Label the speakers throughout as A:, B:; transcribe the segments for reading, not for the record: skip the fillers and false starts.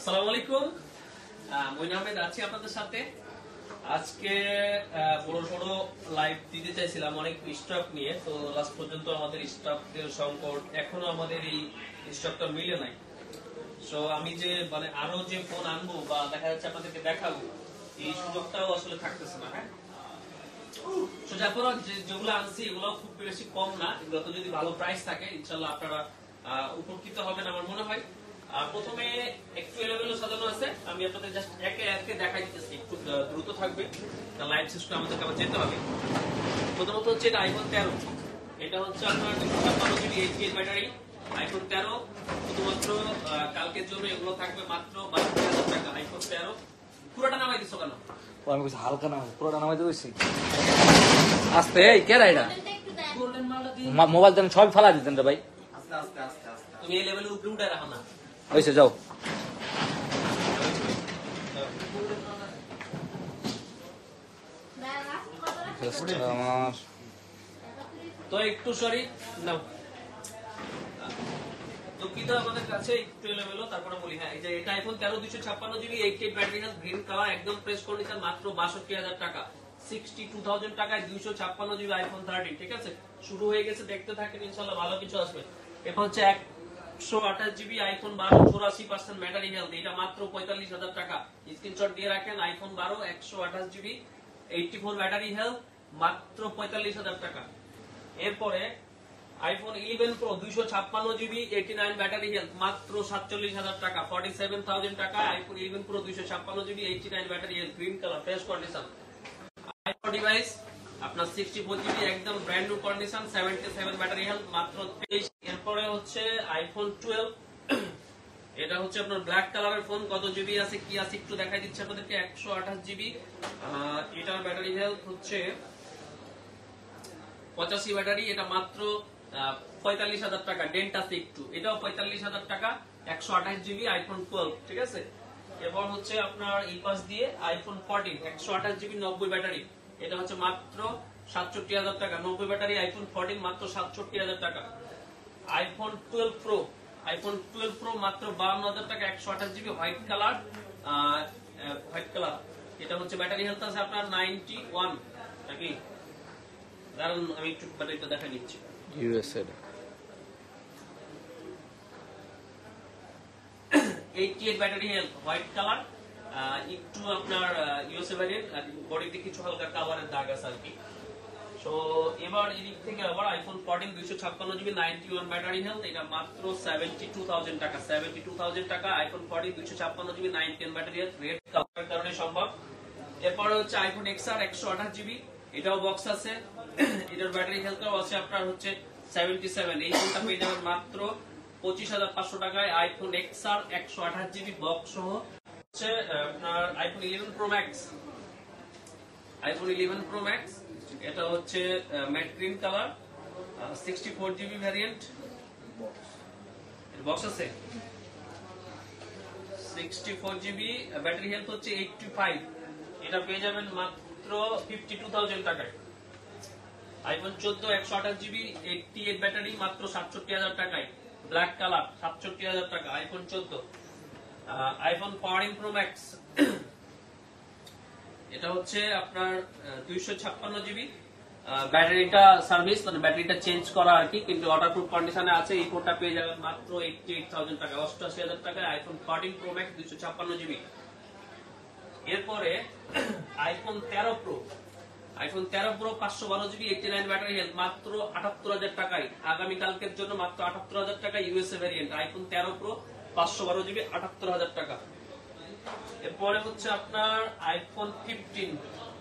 A: আসসালামু আলাইকুম, মইন আহমেদ আছি আপনাদের সাথে। আজকে বড় সড়ো লাইভ দিতে চাইছিলাম অনেক স্টক নিয়ে, তো লাস্ট পর্যন্ত আমাদের স্টকের সংকট, এখনো আমাদের এই স্টকটা মিলে নাই। সো আমি যে মানে আরো যে ফোন আনবো বা দেখা যাচ্ছে আপনাদেরকে দেখাবো, এই সুযোগটাও আসলে থাকতেছে না। হ্যাঁ, তো তারপর যেগুলো আনছি এগুলো খুব বেশি কম না, এগুলো তো যদি ভালো প্রাইস থাকে ইনশাল্লাহ আপনারা উপকৃত হবেন আমার মনে হয়। প্রথমে একটু এলোমেলো সাজানো আছে, আমি আপনাদের জাস্ট একে একে দেখাই দিতেছি, একটু দ্রুত থাকবে, লাইভ সিস্টেম আমাদেরকে আবার যেতে হবে। প্রথমত হচ্ছে এটা আইফোন 13, এটা হচ্ছে আপনার 256 জিবি 8 ব্যাটারি আইফোন 13। শুধুমাত্র কালকের জন্য এগুলো থাকবে মাত্র 62,000 টাকা। আইফোন 13 পুরোটা নামাই দিছো কেন?
B: আমি কইছি হালকা না, পুরোটা নামাই দিয়েছি। আস্তে এই কেডা এটা মোবাইল দেন সব ফালা দিতেন রে ভাই।
A: আস্তে আস্তে আস্তে আস্তে, তুমি এই লেভেলে উপরে উঠে রাখো না।
B: হইছে যাও। আমার
A: তো একটু সরি নাও, দুঃখিত আমাদের কাছে একটু এলোমেলো। তারপরে বলি, হ্যাঁ, এই যে এটা iPhone 13 256 GB 8 battery health, green colour, একদম প্রেস কন্ডিশন, মাত্র 62,000 টাকা। 62,000 টাকায় 256 জিবি আইফোন 13। ঠিক আছে, শুরু হয়ে গেছে, দেখতে থাকেন, ইনশাআল্লাহ ভালো কিছু আসবে। এখন হচ্ছে 128 জিবি আইফোন 12 84% ব্যাটারি হেলথ, এটা মাত্র 45,000 টাকা। স্ক্রিনশট দিয়ে রাখেন, আইফোন 12 128 জিবি 84 ব্যাটারি হেলথ, মাত্র 45,000 টাকা। এরপরে iPhone 11 pro 256 GB 89 battery health, মাত্র 47,000 টাকা। 47,000 টাকা iPhone 11 pro 256 GB 89 battery health, green colour, fresh condition. IPhone device আপনার 64 জিবি একদম brand new condition, 77 battery health, মাত্র 23। এরপরে হচ্ছে আইফোন 12, এটা হচ্ছে আপনার ব্ল্যাক কালারের ফোন। কত জিবি আছে কি আছে একটু দেখাই দিচ্ছি আপনাদেরকে। 128 জিবি, এটার ব্যাটারি হেলথ হচ্ছে 85 ব্যাটারি, এটা মাত্র 45,000 টাকা। ডেন্ট আছে একটু, এটাও 45,000 টাকা। 128 জিবি আইফোন 12। ঠিক আছে, এবার হচ্ছে আপনার এই পাশ দিয়ে আইফোন 14 128 জিবি 90 ব্যাটারি, এটা হচ্ছে মাত্র 67,000 টাকা। 90 ব্যাটারি আইফোন 14 মাত্র 67,000 টাকা। আইফোন 12 প্রো, আইফোন 12 প্রো মাত্র 52,000 টাকা। 128 জিবি হোয়াইট কালার, এটা হচ্ছে ব্যাটারি হেলথ আছে আপনার 91 নাকি, কারণ আমি একটু ব্যাটারিটা দেখা নিচ্ছি।
B: USA
A: 88 battery health, white colour, একটু আপনার ইউএসএ ভ্যারিয়েন্ট, বডিতে কিছু হালকা কালারের দাগ আছে আর কি। সো এবার এদিক থেকে আবার আইফোন 14 256 জিবি 91 ব্যাটারি হেলথ, এটা মাত্র 72,000 টাকা। 72,000 টাকা iPhone 14 256 GB 91 battery health, red কালারের কারণে সম্ভব। এরপরে হচ্ছে আইফোন এক্সআর 128 জিবি, এটাও বক্স আছে, এটার ব্যাটারি হেলথও আছে আপনার হচ্ছে 77। এই ফোনটা পেয়ে যাবেন মাত্র 25,500 টাকায়। আইফোন এক্সআর 128 জিবি বক্স সহ। হচ্ছে আপনার iPhone 11 pro max, iPhone 11 pro max, এটা হচ্ছে mat green colour, 64 GB variant, box আছে 64 জিবি, ব্যাটারি হেলথ হচ্ছে 85, এটা পেয়ে যাবেন মাত্র 52,000 টাকায়। আইফোন 14 128 জিবি 88 ব্যাটারি, মাত্র 67,000 টাকায়, ব্ল্যাক কালার, 67,000 টাকা। আইফোন 14। আইফোন 14 প্রো ম্যাক্স, এটা হচ্ছে আপনার 256 জিবি, ব্যাটারিটা সার্ভিস মানে ব্যাটারিটা চেঞ্জ করা আর কি, কিন্তু ওয়াটারপ্রুফ কন্ডিশনে আছে। এই ফোনটা পেয়ে যাবেন মাত্র 88,000 টাকা, 88,000 টাকায় আইফোন 14 প্রো ম্যাক্স 256 জিবি। এরপরে iPhone 13 pro, iPhone 13 pro 512 GB 89 battery health, মাত্র 78,000 টাকায়। আগামী কালকের জন্য মাত্র 78,000 টাকা USA variant. IPhone 13 pro 512 GB 78,000 টাকা। এরপরে হচ্ছে আপনার আইফোন 15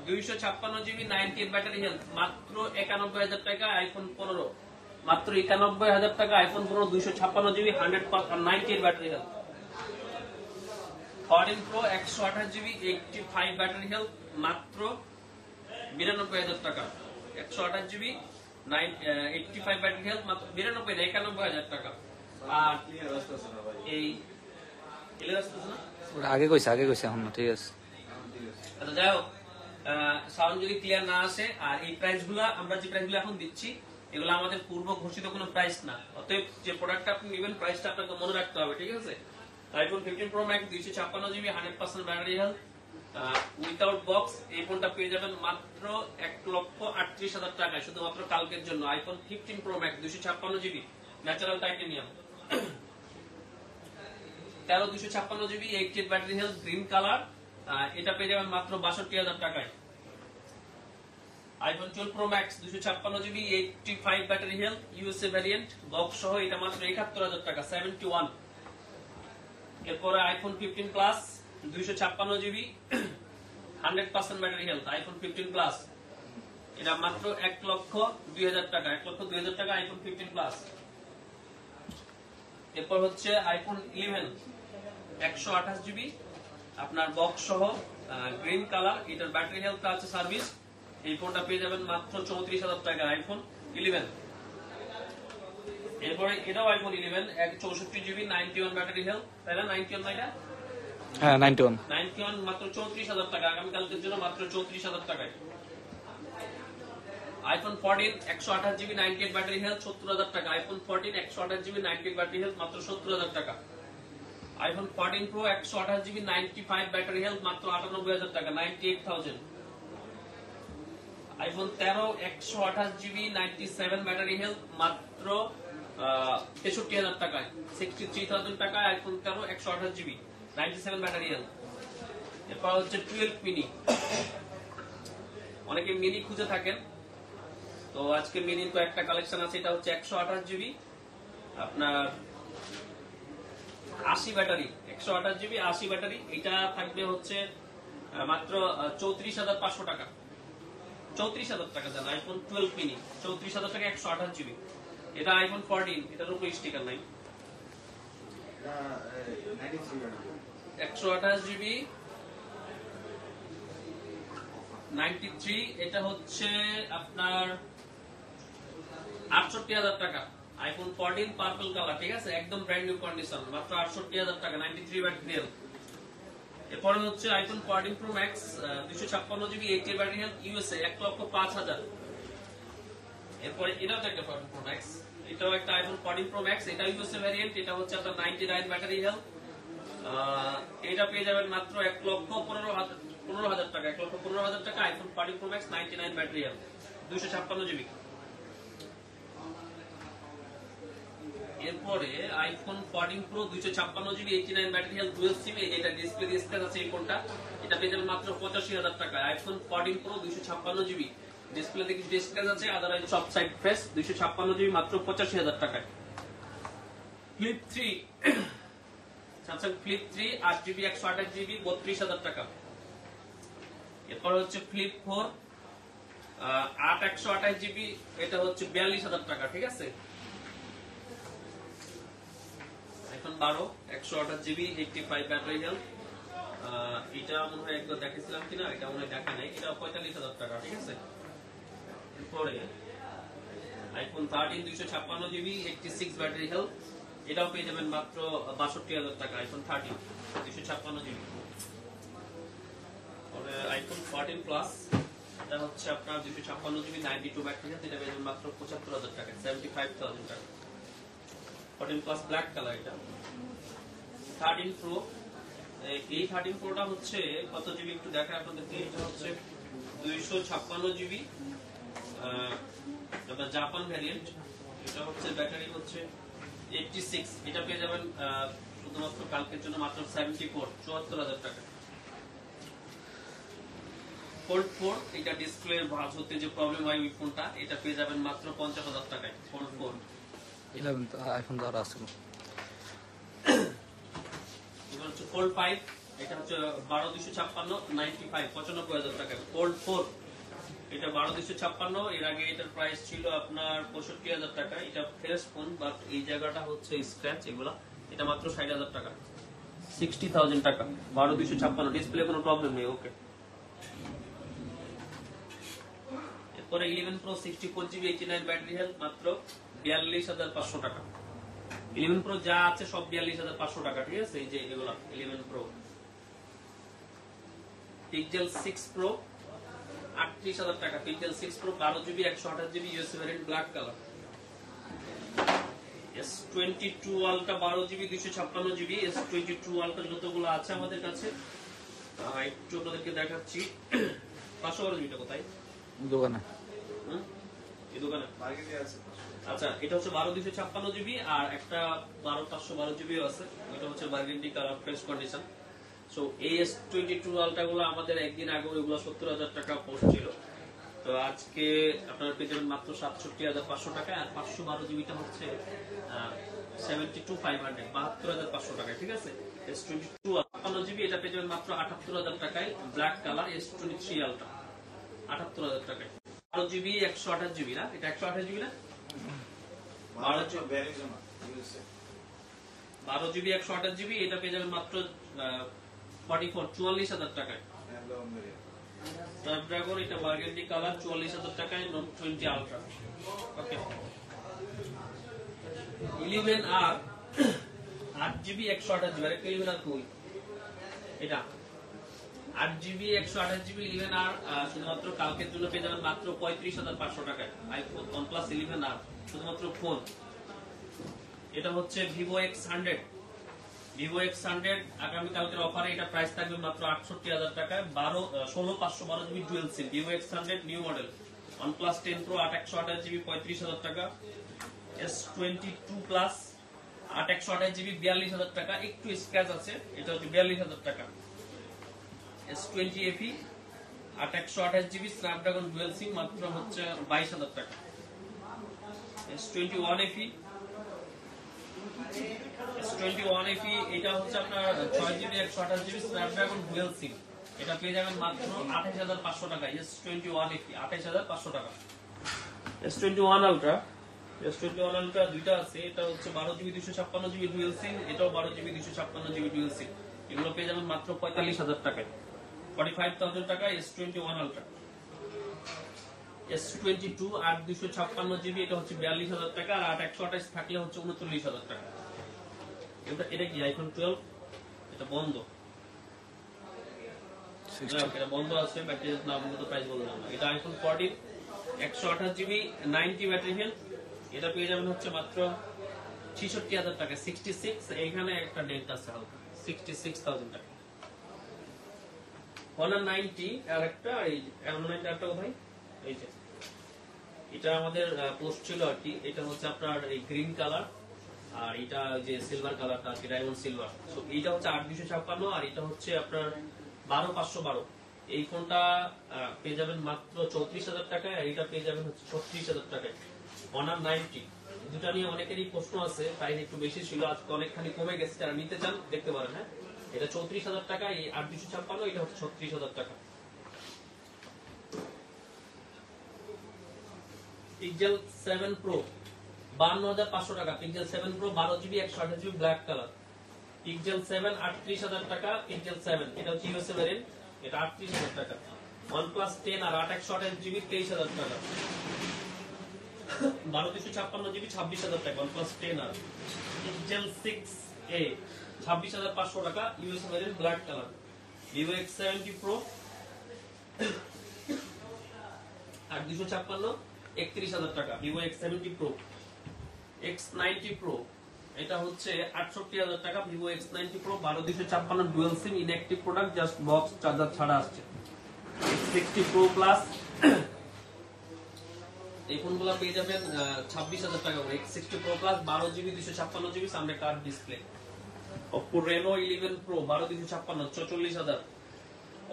A: 256 জিবি 98 ব্যাটারি হেলথ, মাত্র 91,000 টাকা। আইফোন 15 মাত্র 91,000 টাকা। IPhone 15 256 GB 98 battery health. 14 pro 128 GB 85 battery health, মাত্র 92,000 টাকা। 128 জিবি 85 ব্যাটারি হেলথ, মাত্র 91,000 টাকা। আর এই
B: আগে কইছে এখন না, ঠিক আছে।
A: আচ্ছা, যাই হোক, সাউন্ড যদি ক্লিয়ার না আসে, আর এই প্রাইস গুলা আমরা যে প্রাইস গুলো এখন দিচ্ছি এগুলো আমাদের পূর্ব ঘোষিত কোনো প্রাইস না, অতএব যে প্রোডাক্টটা আপনি নেবেন প্রাইসটা আপনাকে মনে রাখতে হবে। ঠিক আছে, iPhone 15 pro max 256 GB 100% battery health without box. এই ফোনটা পেয়ে যাবেন মাত্র 1,38,000 টাকায়, শুধুমাত্র কালকের জন্য। IPhone 15 pro max 256 GB natural titanium, 256 GB 88 battery health green colour. এটা পেয়ে যাবেন মাত্র 62,000 টাকায়। IPhone 12 pro max 256 GB 85 battery health USA variant box সহ, এটা মাত্র 71,000 টাকা 71। এরপরে iPhone 15 plus 256 GB 100% battery health iPhone 15 plus, এটা মাত্র 1,02,000 টাকা 1,02,000 টাকা আইফোন 15 প্লাস। এরপর হচ্ছে আইফোন 11 128 জিবি আপনার বক্স সহ গ্রিন কালার, এটার ব্যাটারি হেলথ আছে সার্ভিস। এই ফোনটা পেয়ে যাবেন মাত্র 34,000 টাকা আইফোন 11। এরপরে এটাও আইফোন 11 64 জিবি 91 ব্যাটারি হেলথ, তাই না? 91 না এটা?
B: হ্যাঁ 91
A: 91 মাত্র 34,000 টাকা, আগামীকালকের জন্য মাত্র 34,000 টাকায়। আইফোন 14 128 জিবি 98 ব্যাটারি হেলথ 70,000 টাকা আইফোন 14 128 জিবি 98 ব্যাটারি হেলথ মাত্র 70,000 টাকা। IPhone 14 pro 128 GB 95 battery health মাত্র 98,000 টাকা 98,000। আইফোন 13 128 জিবি 97 ব্যাটারি হেলথ মাত্র 63,000 টাকায় 63,000 টাকায় আইফোন 13 128 জিবি 97 ব্যাটারি হেলথ। এরপর হচ্ছে 12 মিনি, অনেকে মিনি খুঁজে থাকেন, তো আজকে মিনির কয়েকটা কালেকশন আছে। এটা হচ্ছে 128 জিবি আপনার 80 ব্যাটারি 128 জিবি 80 ব্যাটারি, এটা থাকবে হচ্ছে মাত্র 34,500 টাকা 34,000 টাকা দেন আইফোন 12 মিনি 34,000 টাকা 128 জিবি। এটা আইফোন 14, এটার উপর স্টিকার নাই। 128 জিবি 93, এটা হচ্ছে আপনার 68,000 টাকা আইফোন 14 পার্পল কালার, ঠিক আছে, একদম ব্র্যান্ড নিউ কন্ডিশন, মাত্র 68,000 টাকা 93 ব্যাটারি হেলথ। এরপরে হচ্ছে iPhone 14 Pro max 256 GB 80 battery health USA 1,05,000। এরপরে এটাও একটা 14 প্রো ম্যাক্স, এটাও একটা আইফোন 14 প্রো ম্যাক্স, এটা ইউএসএ ভ্যারিয়েন্ট, এটা হচ্ছে আপনার 99 ব্যাটারি হেলথ। এটা পেয়ে যাবেন মাত্র 1,15,000 টাকা 1,15,000 টাকা iPhone 14 Pro Max 99 battery health 256 GB. এরপরে iPhone 14 Pro 256 GB 89 battery health dual SIM, এটা ডিসপ্লে দিয়ে স্ক্র্যাচ আছে এই ফোনটা, এটা পেয়ে যাবেন মাত্র 85,000 টাকা আইফোন 14 প্রো 256 জিবি ডিসপ্লে থেকে স্ক্র্যাচ আছে, আদারওয়াইজ সব সাইড ফ্রেশ 256 জিবি মাত্র 85,000 টাকায়। Flip 3 Samsung flip 3 8 GB 128 GB 32,000 টাকা। এরপর হচ্ছে ফ্লিপ 4 8 128 জিবি, এটা হচ্ছে 42,000 টাকা, ঠিক আছে। আইফোন 12 128 জিবি 85 ব্যাটারি হেলথ, এটা মনে হয় একবার দেখেছিলাম কিনা, এটা মনে হয় দেখা নাই, এটা 45,000 টাকা, ঠিক আছে। এরপরে আইফোন 13 256 জিবি 86 ব্যাটারি হেলথ, এটাও পেয়ে যাবেন মাত্র 62,000 টাকা আইফোন 13 256 জিবি। পরে আইফোন 14 প্লাস, এটা হচ্ছে আপনার 256 জিবি 92 ব্যাটারি হেলথ, এটা পেয়ে যাবেন মাত্র 75,000 টাকা 75,000 টাকা। 14 প্লাস ব্ল্যাক কালার, এটা 13 প্রো, এই 13 প্রোটা হচ্ছে কত জিবি একটু দেখায় আপনাদেরকে, এটা হচ্ছে 256 জিবি জাপান ভ্যারিয়েন্ট, এটা হচ্ছে ব্যাটারি হচ্ছে 86, এটা পেয়ে যাবেন শুধুমাত্র কালকের জন্য মাত্র 74,000 টাকা। ফোল্ড 4, এটা ডিসপ্লে ভাঁজ হতে যে প্রবলেম হয় ওই ফোনটা, এটা পেয়ে যাবেন মাত্র 50,000 টাকায় ফোল্ড 4।
B: 11 তো আইফোন তো আর আছে।
A: এবার হচ্ছে ফোল্ড 5, এটা হচ্ছে 12 256 95 95,000 টাকা। ফোল্ড 4, এটা 12 256, এর আগে এটার প্রাইস ছিল আপনার 65,000 টাকা, এটা ফ্রেশ ফোন বাট এই জায়গাটা হচ্ছে স্ক্র্যাচ এগুলা, এটা মাত্র 60,000 টাকা 60,000 টাকা 12 256, ডিসপ্লে কোনো প্রবলেম নেই, ওকে। এরপরে 11 প্রো 64 জিবি 89 ব্যাটারি হেলথ মাত্র 42,500 টাকা। 11 প্রো যা আছে সব 42,500 টাকা, ঠিক আছে, এই যে এগুলা 11 প্রো। পিক্সেল 6 প্রো 38,000 টাকা, pixel 6 pro 12 GB 128 GB USA variant black colour. S22 ultra 12GB 256GB S22 ultra যতগুলো আছে আমাদের কাছে একটু আপনাদেরকে দেখাচ্ছি। 512GB টা কোথায়?
B: দোকানে।
A: এই দোকানে মার্কেটে আছে। আচ্ছা, এটা হচ্ছে 12256GB আর একটা 12512GB আছে, এটা হচ্ছে burgundy colour fresh condition. So এই S22 আলট্রা গুলো আমাদের একদিন আগে ওইগুলো 70000 টাকা পোস্ট ছিল, তো আজকে আপনারা পেয়ে যাবেন মাত্র 67500 টাকা। আর 512GB টা হচ্ছে 72500 72500 টাকায়, ঠিক আছে। S22 56GB এটা পেয়ে যাবেন মাত্র 78000 টাকায়, ব্ল্যাক কালার S23 আলট্রা 78000 টাকায়। 12GB 128GB না, এটা 128GB না, 12GB 128GB এটা পেয়ে যাবেন মাত্র 44000 টাকায়। স্ন্যাপড্রাগন এটা বার্গেন্ডি কালার 44000 টাকায়, নোট 20 আলট্রা। ওকে, 11R 8GB 128GB এটা 11R কই, এটা 8GB 128GB 11R শুধুমাত্র কালকের জন্য পেয়ে যাবেন মাত্র 35500 টাকায়। আইফোন OnePlus 11R শুধুমাত্র ফোন। এটা হচ্ছে Vivo X100 আগামী কালকের অফারে এটা প্রাইস থাকবে মাত্র 68000 টাকায়। 16512GB dual SIM Vivo X100 new model. OnePlus 10 Pro 8128GB 35000 টাকা। S22 Plus 8128GB 42000 টাকা, একটু স্ক্র্যাচ আছে, এটা হচ্ছে 42000 টাকা। S20 FE 8128GB Snapdragon dual SIM মাত্র হচ্ছে 22000 টাকা। S21 FE এটা হচ্ছে আপনার 6GB 128GB Snapdragon dual SIM, এটা পেয়ে যাবেন মাত্র 28500 টাকা। S21 FE 28500 টাকা। S21 আলট্রা দুইটা আছে, এটা হচ্ছে 12GB 256GB ডুয়াল সিম, এটাও 12GB 256GB ডুয়াল সিম, এগুলো পেয়ে যাবেন মাত্র 45000 টাকায়, 45000 টাকা। S21 ultra. S22 8256GB এটা হচ্ছে 42000 টাকা, আর 8128 থাকলে হচ্ছে 39000 টাকা। এটা কি আইফোন 12, এটা বন্ধ, এটা বন্ধ আছে, ব্যাটারি নাম মতো প্রাইস বললাম না। এটা আইফোন 14 128GB 90 ব্যাটারি হেলথ, এটা পেয়ে যাবেন হচ্ছে মাত্র 66000 টাকা। 66 এখানে একটা ডেট আছে হালকা, 66000 টাকা। Honor 90 আর একটা এই Honor 90 আরটা কোথায়, এই যে এটা আমাদের পোস্ট ছিল আর কি। এটা হচ্ছে আপনার এই গ্রিন কালার, আর এটা যে সিলভার কালারটা আছে ডায়মন্ড সিলভার। সো এটা হচ্ছে 8256 আর এটা হচ্ছে আপনার 12512। এই ফোনটা পেয়ে যাবেন মাত্র 34000 টাকায়, আর এটা পেয়ে যাবেন হচ্ছে 36000 টাকায়। Honor 90 দুটো নিয়ে অনেকেরই প্রশ্ন আছে, প্রাইস একটু বেশি ছিল, আজকে অনেকখানি কমে গেছে, যারা নিতে চান দেখতে পারেন। হ্যাঁ, এটা 34000 টাকা, এই 8256 এটা হচ্ছে 36000 টাকা। Pixel 7 Pro 52500 টাকা। Pixel 7 Pro 12GB 128GB black colour. Pixel 7 38000 টাকা। Pixel 7 এটা হচ্ছে ইউএসএ ভেরিয়েন্ট, এটা 38000 টাকা। OnePlus 10 আর 8128GB 23000 টাকা। 12256GB 26000 টাকা OnePlus 10 আর। Pixel 6a 26500 টাকা, USA variant black colour. Vivo X70 Pro 8256 31000 টাকা। Vivo X70 Pro X90 Pro এটা হচ্ছে 68000 টাকা। Vivo X90 Pro 12256 dual SIM, inactive product, just box charger ছাড়া আসছে। X60 Pro Plus এই ফোনগুলো পেয়ে যাবেন 26000 টাকা করে। X60 Pro Plus 12GB 256GB সামনে card display. Oppo Reno 11 Pro 12256 44000।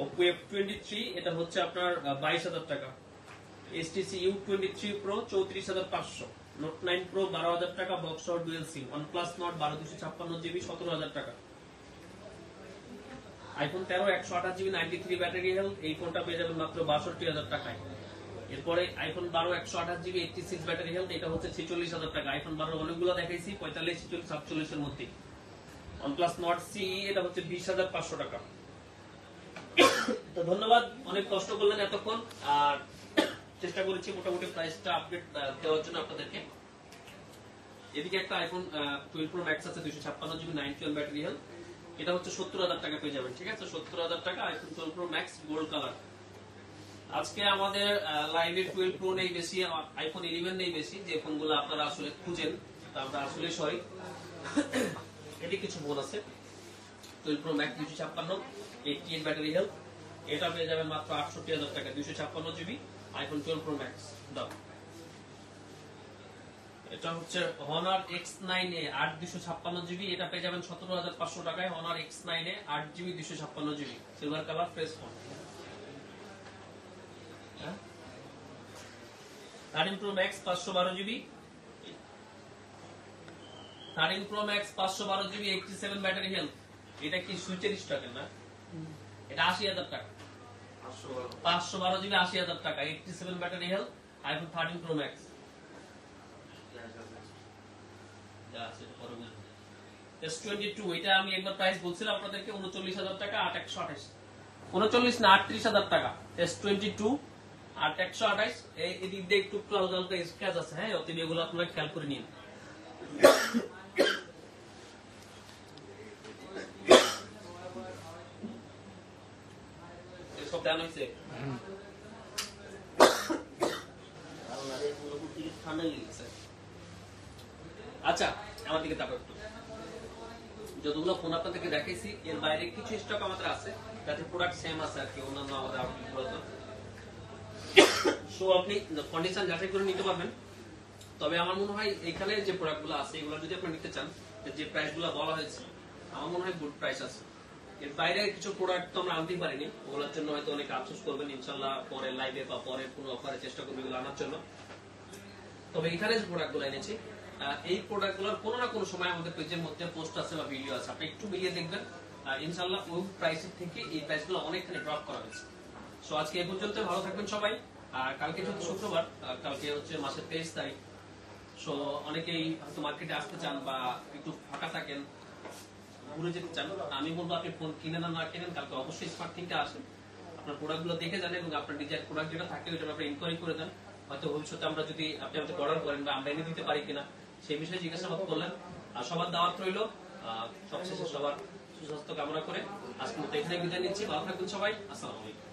A: Oppo F23 এটা হচ্ছে আপনার 22000 টাকা। HTC U23 Pro 34500। Note 9 Pro 12000 টাকা, বক্স সহ dual SIM. OnePlus Nord 12256GB 17000 টাকা। iPhone 13 128GB 93 ব্যাটারি হেলথ, এই ফোনটা পেয়ে যাবেন মাত্র 62000 টাকায়। এরপরে iPhone 12 128GB 86 ব্যাটারি হেলথ, এটা হচ্ছে 46000 টাকা। iPhone 12 অনেকগুলো দেখাইছি, 45 46 47 এর মধ্যে। OnePlus Nord CE এটা হচ্ছে 20500 টাকা। তো ধন্যবাদ, অনেক কষ্ট করলেন এতক্ষণ, আর চেষ্টা করেছি মোটামুটি প্রাইসটা আপডেট দেওয়ার জন্য আপনাদেরকে। এদিকে একটা আইফোন 12 Pro Max আছে 256GB 912 ব্যাটারি হেলথ, এটা হচ্ছে 70000 টাকা পেয়ে যাবেন, ঠিক আছে। 70000 টাকা iPhone 12 Pro Max gold colour. আজকে আমাদের লাইভে 12 Pro নেই বেশি, আইফোন 11 নেই বেশি, যে ফোনগুলো আপনারা আসলে খুঁজেন। আমরা আসলে সরি, এটি কিছু বোন আছে। 12 Pro Max 256 88 ব্যাটারি হেলথ, এটা পেয়ে যাবেন মাত্র ৬৮,০০০ টাকা, 256 জিবি আইফোন 12 Pro Max দাম। এটা হচ্ছে Honor X9A ৮ 256 জিবি, এটা পেয়ে যাবেন ১৭,৫০০ টাকায়। Honor X9A ৮ GB 256 GB silver colour fresh phone. 13 Pro Max 512 GB, 13 Pro Max 512 GB 87 battery health, এটা কি সুইচের স্টকের না? এটা ৮০,০০০ টাকা, 512 জিবি ৮০,০০০ টাকা, 87 battery health iPhone 13 Pro Max। S22 এটা আমি একবার প্রাইস বলছিলাম আপনাদেরকে ৩৯,০০০ টাকা, ৮,১২৮, ৩৯ না ৩৮,০০০ টাকা। S22 ৮,১২৮, এদিক দিয়ে একটু হালকা হালকা স্ক্র্যাচ আছে, হ্যাঁ অতএব এগুলো আপনারা খেয়াল করে নিন। সব দাম হয়েছে ঠান্ডা লেগে গেছে। আচ্ছা আমার দিকে তাকাও একটু, যতগুলো ফোন আপনাদেরকে দেখাইছি এর বাইরে কিছু স্টক আমাদের আছে যাতে প্রোডাক্ট সেম আছে আর কি, অন্যান্য আমাদের আউটলেট। সো আপনি কন্ডিশন যাচাই করে নিতে পারবেন। তবে আমার মনে হয় এখানে যে প্রোডাক্টগুলো আছে এগুলো যদি আপনি নিতে চান, যে প্রাইসগুলো বলা হয়েছে আমার মনে হয় গুড প্রাইস আছে। এর বাইরে কিছু প্রোডাক্ট তো আমরা আনতেই পারিনি, ওগুলোর জন্য হয়তো অনেক আফসোস করবেন। ইনশাল্লাহ পরের লাইভে বা পরের কোনো অফারে চেষ্টা করবে এগুলো আনার জন্য। তবে এখানে যে প্রোডাক্টগুলো এনেছি এই প্রোডাক্টগুলোর কোনো না কোনো সময় আমাদের পেজের মধ্যে পোস্ট আছে বা ভিডিও আছে, আপনি একটু মিলিয়ে দেখবেন। ইনশাল্লাহ ওই প্রাইসের থেকে এই প্রাইসগুলো অনেকখানি ড্রপ করা হয়েছে। সো আজকে এই পর্যন্ত, ভালো থাকবেন সবাই। আর কালকে যেহেতু শুক্রবার, কালকে হচ্ছে মাসের 23 তারিখ। সো অনেকেই হয়তো মার্কেটে আসতে চান বা একটু ফাঁকা থাকেন, ঘুরে যেতে চান, আমি বলবো আপনি ফোন কিনেন না কিনেন, কালকে অবশ্যই স্মার্ট থিংকে আসেন, আপনার প্রোডাক্টগুলো দেখে যান এবং আপনার ডিজাইন প্রোডাক্ট যেটা থাকে ওইটা আপনি ইনকোয়ারি করে দেন। হয়তো ভবিষ্যতে আমরা যদি আপনি আমাদের অর্ডার করেন বা আমরা এনে দিতে পারি কিনা সেই বিষয়ে জিজ্ঞাসাবাদ করলেন। আর সবার দাওয়াত রইল। সবশেষে সবার সুস্বাস্থ্য কামনা করে আজকের মতো এখানে বিদায় নিচ্ছি। ভালো থাকবেন সবাই, আসসালামু আলাইকুম।